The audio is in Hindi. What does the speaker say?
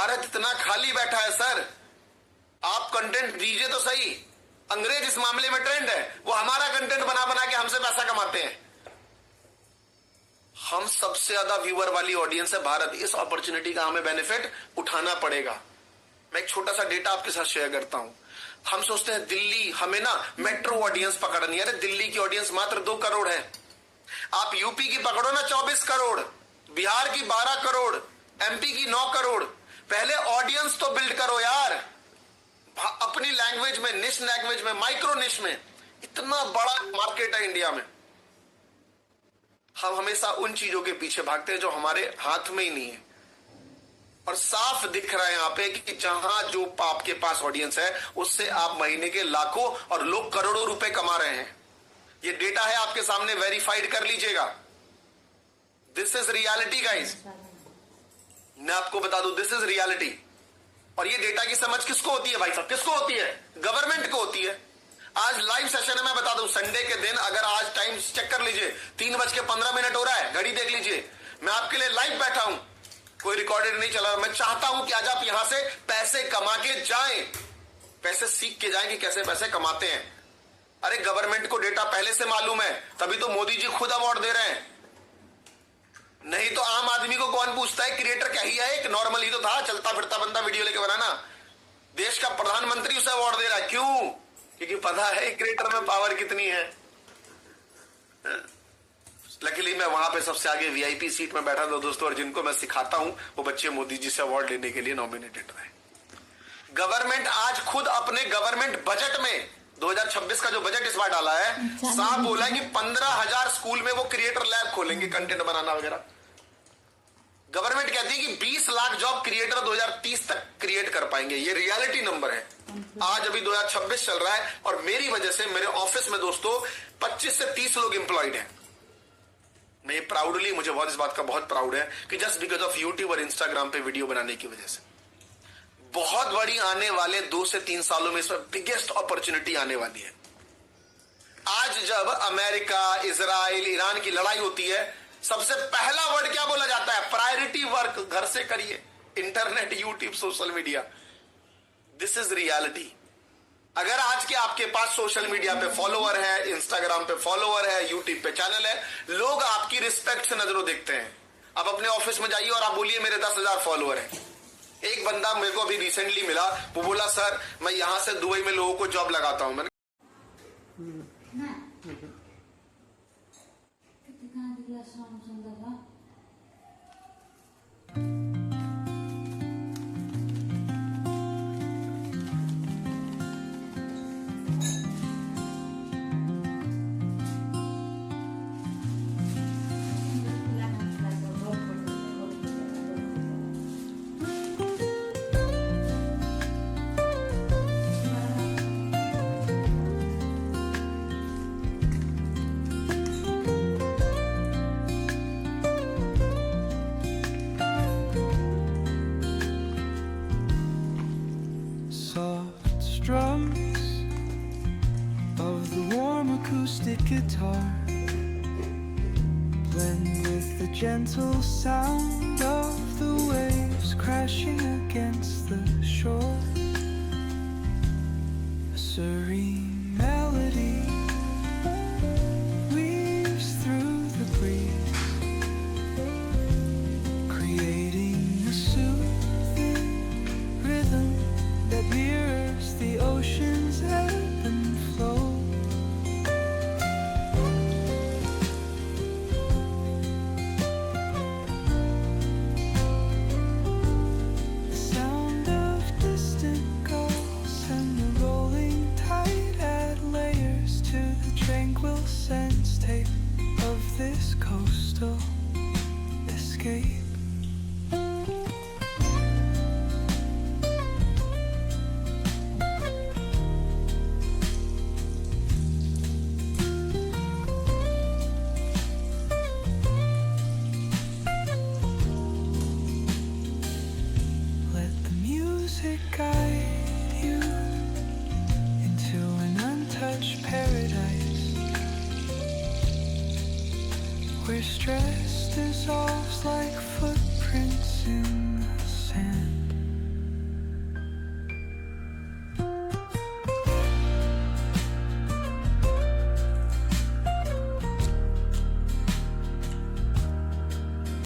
भारत इतना खाली बैठा है सर, आप कंटेंट दीजिए तो सही। अंग्रेज इस मामले में ट्रेंड है, वो हमारा कंटेंट बना बना के हमसे पैसा कमाते हैं। हम सबसे ज्यादा व्यूअर वाली ऑडियंस है भारत, इस अपॉर्चुनिटी का हमें बेनिफिट उठाना पड़ेगा। मैं एक छोटा सा डेटा आपके साथ शेयर करता हूं। हम सोचते हैं दिल्ली, हमें ना मेट्रो ऑडियंस पकड़नी है। अरे दिल्ली की ऑडियंस मात्र 2 करोड़ है। आप यूपी की पकड़ो ना 24 करोड़, बिहार की 12 करोड़, एमपी की 9 करोड़। पहले ऑडियंस तो बिल्ड करो यार, अपनी लैंग्वेज में, निश लैंग्वेज में, माइक्रो निश में। इतना बड़ा मार्केट है इंडिया में। हम हमेशा उन चीजों के पीछे भागते हैं जो हमारे हाथ में ही नहीं है। और साफ दिख रहा है यहां पे कि जहां जो आपके पास ऑडियंस है उससे आप महीने के लाखों और लोग करोड़ों रुपए कमा रहे हैं। ये डेटा है आपके सामने, वेरीफाइड कर लीजिएगा। दिस इज रियलिटी गाइस, मैं आपको बता दूं, दिस इज रियलिटी। और ये डेटा की समझ किसको होती है भाई साहब? किसको होती है? गवर्नमेंट को होती है। आज लाइव सेशन है, मैं बता दूं, संडे के दिन अगर आज टाइम चेक कर लीजिए, 3:15 हो रहा है, घड़ी देख लीजिए। मैं आपके लिए लाइव बैठा हूं, कोई रिकॉर्डेड नहीं चला। मैं चाहता हूं कि आज आप यहां से पैसे कमा के जाएं, पैसे सीख के जाएं कि कैसे पैसे कमाते हैं। अरे गवर्नमेंट को डेटा पहले से मालूम है, तभी तो मोदी जी खुद अवार्ड दे रहे हैं। नहीं तो आम आदमी को कौन पूछता है? क्रिएटर क्या ही है, एक नॉर्मल ही तो था, चलता फिरता बंदा वीडियो लेके बनाना। देश का प्रधानमंत्री उसे अवार्ड दे रहा है, क्यों? क्योंकि पता है क्रिएटर में पावर कितनी है। लकीली मैं वहां पे सबसे आगे वीआईपी सीट में बैठा था दोस्तों, और जिनको मैं सिखाता हूं वो बच्चे मोदी जी से अवार्ड लेने के लिए नॉमिनेटेड रहे। गवर्नमेंट आज खुद अपने गवर्नमेंट बजट में 2026 का जो बजट इस बार डाला है, साफ बोला है कि 15,000 स्कूल में वो क्रिएटर लैब खोलेंगे, कंटेंट बनाना वगैरह। गवर्नमेंट कहती है कि 20 लाख जॉब क्रिएटर 2030 तक क्रिएट कर पाएंगे। ये रियलिटी नंबर है। आज अभी 2026 चल रहा है और मेरी वजह से मेरे ऑफिस में दोस्तों 25 से 30 लोग एम्प्लॉयड हैं। मैं प्राउडली, मुझे बहुत इस बात का बहुत प्राउड है कि जस्ट बिकॉज ऑफ यूट्यूब और इंस्टाग्राम पे वीडियो बनाने की वजह से बहुत बड़ी आने वाले 2 से 3 सालों में इसमें बिगेस्ट अपॉर्चुनिटी आने वाली है। आज जब अमेरिका, इजराइल, ईरान की लड़ाई होती है, सबसे पहला वर्ड क्या बोला जाता है? प्रायोरिटी वर्क घर से करिए, internet, YouTube, social media. This is reality. अगर आज के आपके पास सोशल मीडिया पे फॉलोअर है, इंस्टाग्राम पे फॉलोअर है, यूट्यूब पे चैनल है, लोग आपकी रिस्पेक्ट से नजरों देखते हैं। आप अपने ऑफिस में जाइए और आप बोलिए मेरे 10,000 फॉलोअर हैं। एक बंदा मेरे को अभी रिसेंटली मिला, वो बोला सर मैं यहां से दुबई में लोगों को जॉब लगाता हूं। मैंने Drums of the warm acoustic guitar blend with the gentle sound of the waves crashing against the shore. A serene melody weaves through the breeze, creating a soothing rhythm that mirrors the ocean's ebb and flow. The sound of distant gulls and the rolling tide add layers to the tranquil sense tape of this coastal escape. Guide you into an untouched paradise where stress dissolves like footprints in